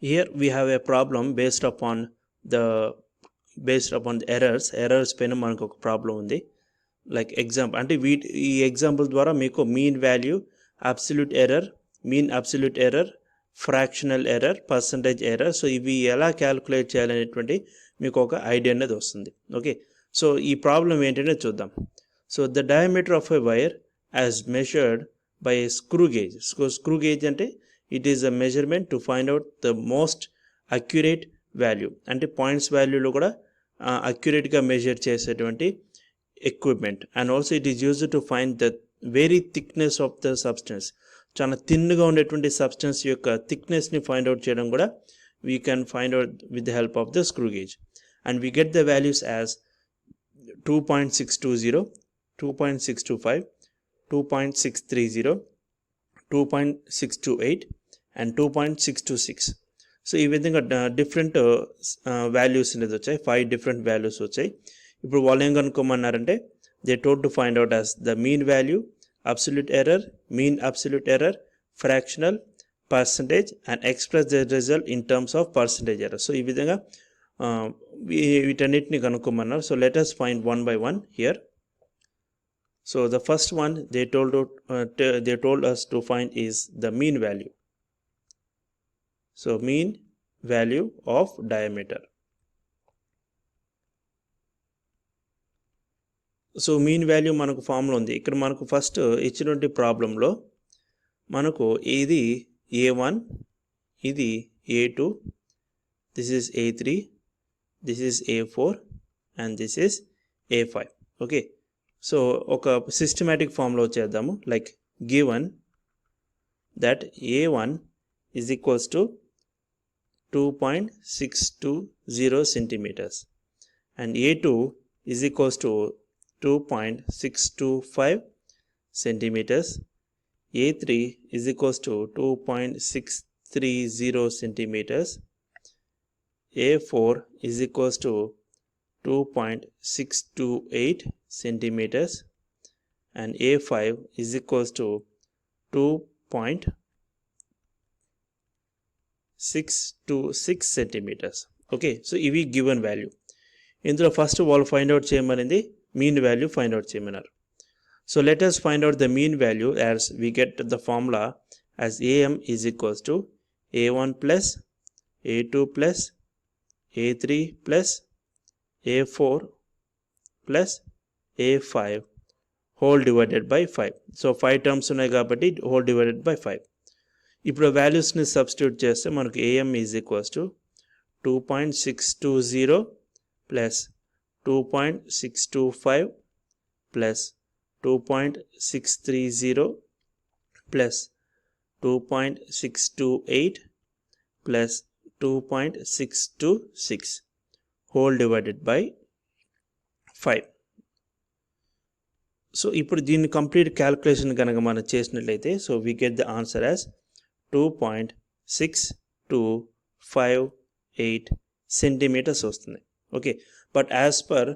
Here we have a problem based upon the errors పైన మనకు ఒక ప్రాబ్లం ఉంది. లైక్ ఎగ్జాంపుల్ అంటే ఈ ఎగ్జాంపుల్ ద్వారా మీకు mean value, absolute error, mean absolute error, fractional error, percentage error, so ఇవి ఎలా క్యాలిక్యులేట్ చేయాలనేటువంటి మీకు ఒక ఐడియా అనేది వస్తుంది. ఓకే, సో ఈ ప్రాబ్లం ఏంటంటే చూద్దాం. So the diameter of a wire as measured by a screw gauge. Screw gauge అంటే it is a measurement to find out the most accurate value, అంటే పాయింట్స్ వాల్యూలో కూడా అక్యురేట్గా మెజర్ చేసేటువంటి equipment. And also it is used to find the very thickness of the substance. చాలా థిన్గా ఉండేటువంటి substance యొక్క థిక్నెస్ని ఫైండ్ అవుట్ చేయడం కూడా we can find out with the help of the screw gauge. And we get the values as 2.620, 2.625, 2.630, 2.628 and 2.626. So ఈ విధంగా different values అనేది వచ్చాయి, 5 డిఫరెంట్ వాల్యూస్ వచ్చాయి. ఇప్పుడు వాళ్ళు ఏం కనుక్కోమన్నారంటే they told to find out as the mean value, absolute error, mean absolute error, fractional, percentage and express the result in terms of percentage error. So ఈ విధంగా వీటన్నిటిని కనుక్కోమన్నారు. So let us find one by one here. So the first one they told us to find is the mean value. So mean value of diameter. So mean value మనకు formula ఉంది. ఇక్కడ మనకు first ఇచ్చినటువంటి ప్రాబ్లంలో మనకు ఇది A1, ఇది A2, this is A3, this is A4 and this is A5. Okay, so ఒక సిస్టమాటిక్ ఫామ్లో వచ్చేద్దాము. Like given that A1 is equals to 2.620 centimeters and A2 is equals to 2.625 centimeters, A3 is equals to 2.630 centimeters, A4 is equals to 2.628 centimeters and A5 is equals to 2.626 centimeters. Okay, so ఇవి given value. ఇందులో first వాళ్ళు find out చేయమనింది mean value find out చేయమన్నారు. So let us find out the mean value as we get the formula as AM is equals to A1 plus A2 plus A3 plus A4 plus A5 whole divided by 5. So 5 terms ఉన్నాయి కాబట్టి whole divided by 5. ఇప్పుడు వాల్యూస్ని substitute చేస్తే మనకు AM is equals to 2.620 plus 2.625 plus 2.630 plus 2.628 plus 2.626 whole divided by 5. So ఇప్పుడు దీన్ని complete calculation కనుక మనం చేసినట్లయితే so we get the answer as 2.6258 centimetres వస్తుంది. ఓకే, బట్ యాజ్ పర్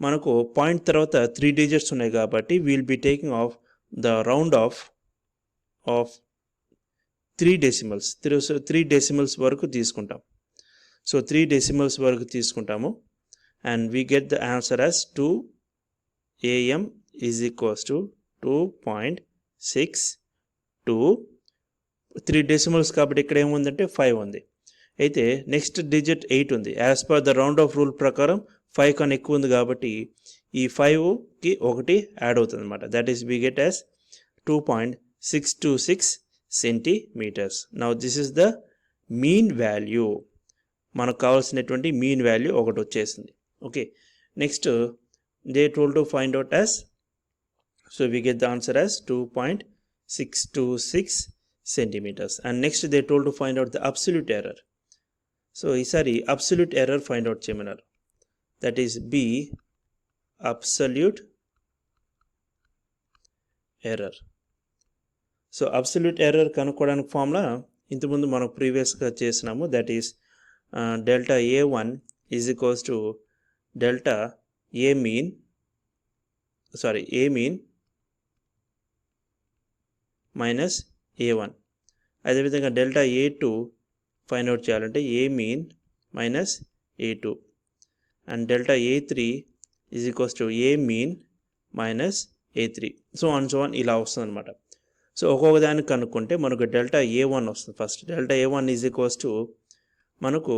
మనకు పాయింట్ తర్వాత 3 డిజిట్స్ ఉన్నాయి కాబట్టి we'll be taking off the round off 3 decimals, 3 decimals వరకు తీసుకుంటాం. సో 3 డెసిమల్స్ వరకు తీసుకుంటాము and we get the answer as 2 AM is equals to 2.62. 3 decimals కాబట్టి ఇక్కడ ఏముందంటే 5 ఉంది. అయితే నెక్స్ట్ డిజిట్ 8 ఉంది. As per the round of rule ప్రకారం 5 కన్నా ఎక్కువ ఉంది కాబట్టి ఈ 5కి 1 యాడ్ అవుతుంది అనమాట. That is we get as 2.626 centimeters. Now this is the mean value. మనకు కావాల్సినటువంటి మీన్ వాల్యూ ఒకటి వచ్చేసింది. Okay, next they told to find out as, so we get the answer as 2.626 centimeters. And next they told to find out the absolute error. So ఈసారి absolute error find out చేయమన్నారు. That is be absolute error. So absolute error కనుక్కోవడానికి formula ఇంతకుముందు మనం ప్రీవియస్గా చేసినాము. That is delta A1 is equals to delta A mean minus A1. అదేవిధంగా delta A2 find out చేయాలంటే A mean minus A2 and delta A3 is equals to A mean minus A3 so on ఇలా వస్తుంది అనమాట. So ఒక్కొక్క దాన్ని కనుక్కుంటే మనకు delta A1 వస్తుంది. First delta A1 is equals to మనకు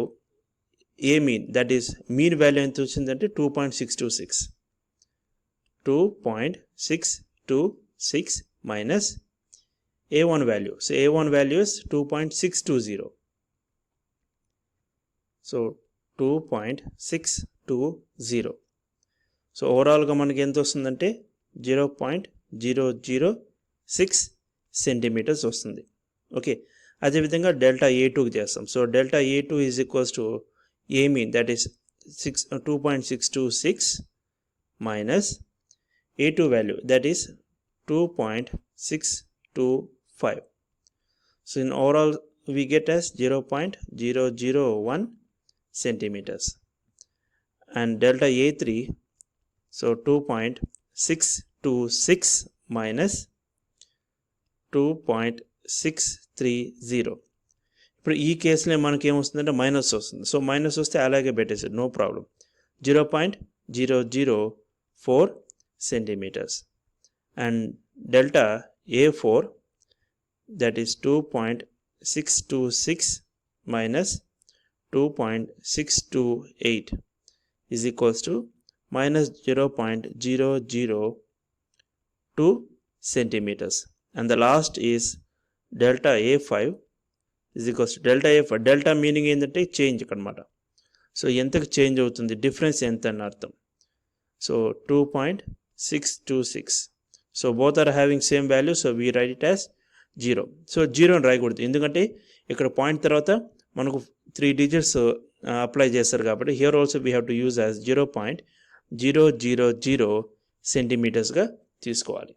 A mean, that is mean value ఎంత వచ్చిందంటే 2.626 minus A1 value. So A1 value is 2.620. So 2.620. So ఓవరాల్గా మనకి ఎంత వస్తుందంటే 0.006 సెంటీమీటర్స్ వస్తుంది. ఓకే, అదేవిధంగా డెల్టా A2కి చేస్తాం. So delta A2 is equals to A mean, that is 2.626 minus A2 value, that is 2.625. So in overall we get as 0.001 centimeters. And delta A3, so 2.626 minus 2.630. ఇప్పుడు ఈ కేసులో మనకి ఏమొస్తుందంటే మైనస్ వస్తుంది. So minus వస్తే అలాగే పెట్టేసాడు, no problem. 0.004 centimeters. And delta A4, that is 2.626 minus 2.628 is equals to minus 0.002 centimeters. And the last is delta A5 is equals to delta A5. Delta meaning ఏంటంటే change అనమాట. So ఎంతకు change అవుతుంది, difference ఎంత అని అర్థం. So 2.626. So both are having same value, so we write it as 0. So 0 అని రాయకూడదు, ఎందుకంటే ఇక్కడ పాయింట్ తర్వాత మనకు 3 డిజిట్స్ అప్లై చేస్తారు కాబట్టి here also we have to use as 0.000 సెంటీమీటర్స్గా తీసుకోవాలి.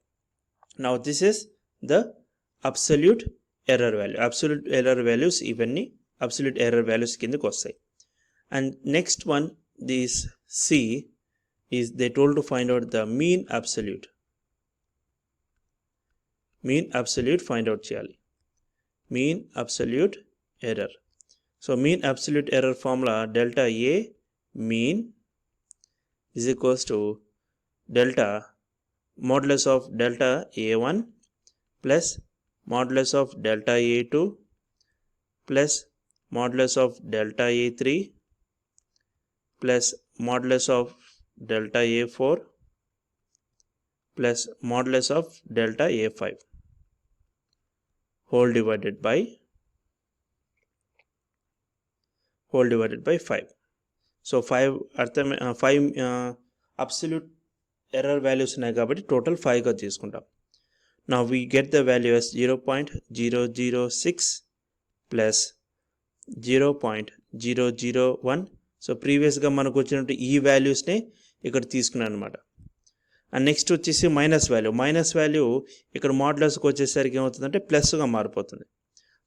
Now this is the absolute error value. Absolute error values ఇవన్నీ అబ్సల్యూట్ ఎర్రర్ వాల్యూస్ కిందకు వస్తాయి. And next one, this C is they told to find out the mean absolute find out cheyali, mean absolute error. So mean absolute error formula, delta A mean is equals to delta modulus of delta A1 plus modulus of delta A2 plus modulus of delta A3 plus modulus of delta A4 plus modulus of delta A5 whole divided by 5. So 5 absolute error values ఉన్నాయి కాబట్టి total 5గా తీసుకుంటాం. Now we get the value as 0.006 plus 0.001. So ప్రీవియస్గా మనకు వచ్చినట్టు ఈ వాల్యూస్నే ఇక్కడ తీసుకున్నాను అనమాట. అండ్ నెక్స్ట్ వచ్చేసి మైనస్ వాల్యూ ఇక్కడ మోడ్యులస్కి వచ్చేసరికి ఏమవుతుందంటే ప్లస్గా మారిపోతుంది.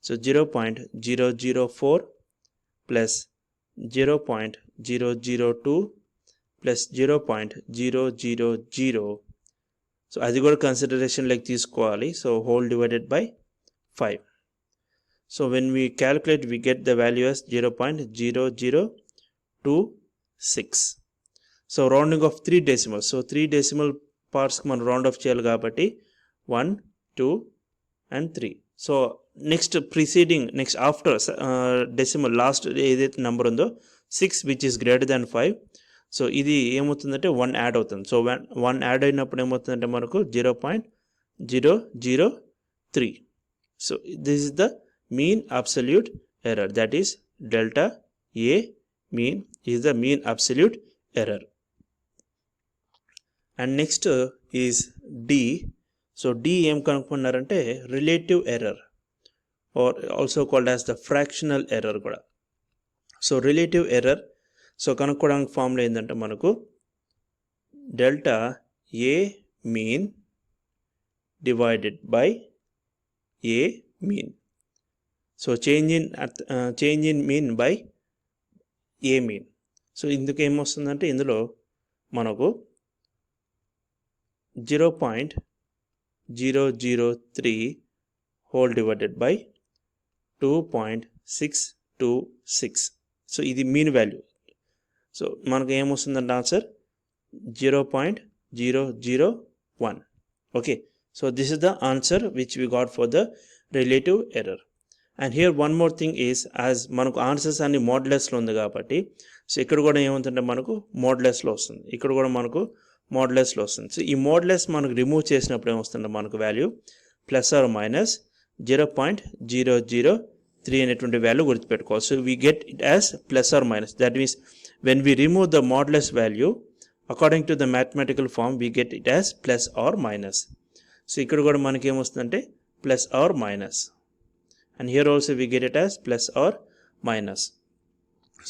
So 0.004 plus 0.002 plus 0.000. సో అది కూడా కన్సిడరేషన్లోకి తీసుకోవాలి. So whole divided by 5. So when we calculate we get the value as 0.0026. So rounding off 3 decimals. So 3 decimal పార్ట్స్కి మనం రౌండ్ ఆఫ్ చేయాలి కాబట్టి 1, 2 and 3. So next after decimal last ఏదైతే number ఉందో 6 which is greater than 5. So ఇది ఏమవుతుందంటే 1 add అవుతుంది. So 1 add అయినప్పుడు ఏమవుతుందంటే మనకు 0.003. So this is the mean absolute error, that is delta A mean is the mean absolute error. And next is D. So D em kanukunnarante relative error or also called as the fractional error kuda. So relative error, so kanukodaniki formula endante manaku delta A mean divided by A mean. So change in mean by A mean. So ఇందుకు ఏమొస్తుందంటే ఇందులో మనకు 0.003 whole divided by 2.6 0.26. So ఇది mean value. So మనకు ఏమొస్తుందంటే answer 0.001. okay, so this is the answer which we got for the relative error. And here one more thing is, as మనకు answers అన్ని మోడ్యులస్లో ఉంది కాబట్టి సో ఇక్కడ కూడా ఏమవుతుందంటే మనకు మోడ్యులస్లో వస్తుంది, ఇక్కడ కూడా మనకు మోడ్యులస్లో వస్తుంది. సో ఈ మోడ్యులస్ మనకు రిమూవ్ చేసినప్పుడు ఏమొస్తుందంటే మనకు వాల్యూ ప్లస్ ఆర్ మైనస్ 0.003 అనేటువంటి వాల్యూ గుర్తుపెట్టుకోవాలి. So we get it as plus or minus. That means when we remove the modulus value according to the mathematical form we get it as plus or minus. so ikkada kuda manaki em ostundante plus or minus, and here also we get it as plus or minus.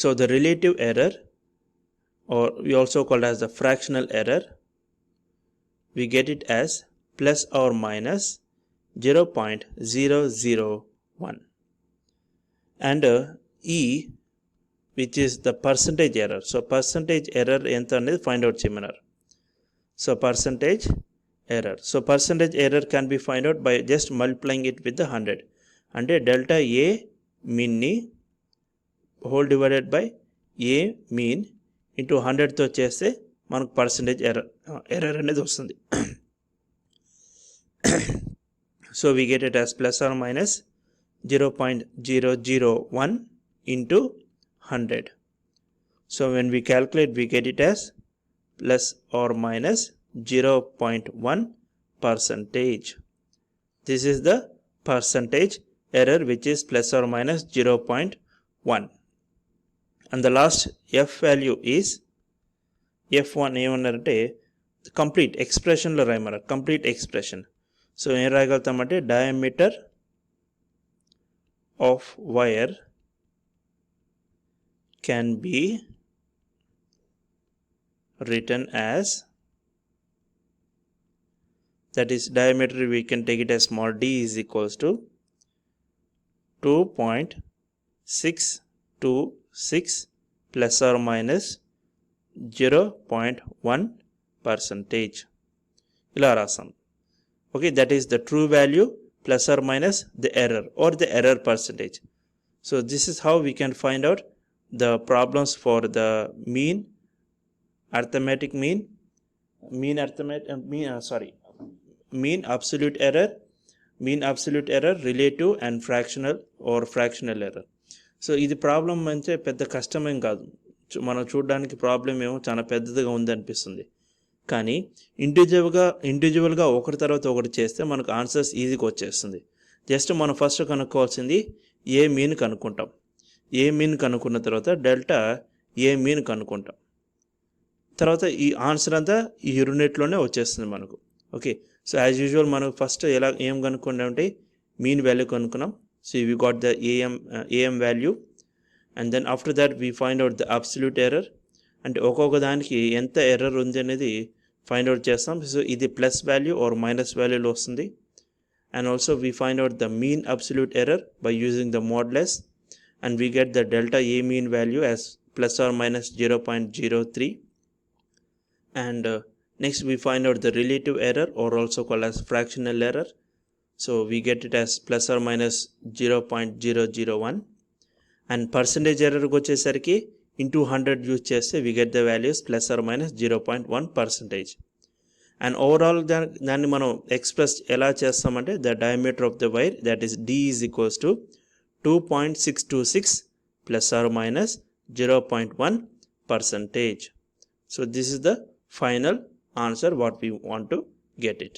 So the relative error, or we also call it as the fractional error, we get it as plus or minus 0.001. and E, which is the percentage error. So percentage error enta anedi find out cheyamaru. So percentage error. So percentage error can be find out by just multiplying it with the 100. Ante delta A mean ni whole divided by A mean into 100 తో చేస్తే మనకు percentage error అనేది వస్తుంది. So we get it as plus or minus 0.001 into 100. So when we calculate we get it as plus or minus 0.1 percentage. This is the percentage error which is plus or minus 0.1. And the last F value is F1 ఏమన్నారంటే complete expression లో రాయమన్నారు, complete expression. So ఏం రాయగలుగుతామంటే diameter of wire can be written as, that is diameter we can take it as small d is equals to 2.626 plus or minus 0.1 percentage. ఇలా రాసాం. okay, that is the true value plus or minus the error or the error percentage. So this is how we can find out the problems for the mean, arithmetic mean, mean absolute error, relative and fractional or fractional error. So ఇది problem అంటే పెద్ద కష్టమేం కాదు, మనం చూడడానికి problem ఏమో చాలా పెద్దదిగా ఉందనిపిస్తుంది, కానీ ఇండివిజువల్గా ఒకటి తర్వాత ఒకటి చేస్తే మనకు ఆన్సర్స్ ఈజీగా వచ్చేస్తుంది. జస్ట్ మనం ఫస్ట్ కనుక్కోవాల్సింది ఏ మీన్ కనుక్కుంటాం, ఏ మీన్ కనుక్కున్న తర్వాత డెల్టా ఏ మీన్ కనుక్కుంటాం, తర్వాత ఈ ఆన్సర్ అంతా ఈ యూనిట్లోనే వచ్చేస్తుంది మనకు. ఓకే, సో యాజ్ యూజువల్ మనం ఫస్ట్ ఏం కనుక్కుంటామంటే మీన్ వాల్యూ కనుక్కున్నాం. So we got the AM value, and then after that we find out the absolute error, అంటే ఒక్కొక్క దానికి ఎంత ఎర్రర్ ఉంది అనేది ఫైండ్ అవుట్ చేస్తాం. సో ఇది ప్లస్ వాల్యూ ఆర్ మైనస్ వాల్యూలో వస్తుంది. And also we find out the mean absolute error by using the modulus, and we get the delta A mean value as plus or minus 0.03. and next we find out the relative error, or also called as fractional error. So we get it as plus or minus 0.001. and percentage error వచ్చేసరికి into 100 use చేస్తే we get the values plus or minus 0.1 percentage. and overall దాన్ని మనం express ఎలా చేస్తామంటే the diameter of the wire, that is D is equals to 2.626 plus or minus 0.1 percentage. So this is the final answer what we want to get it.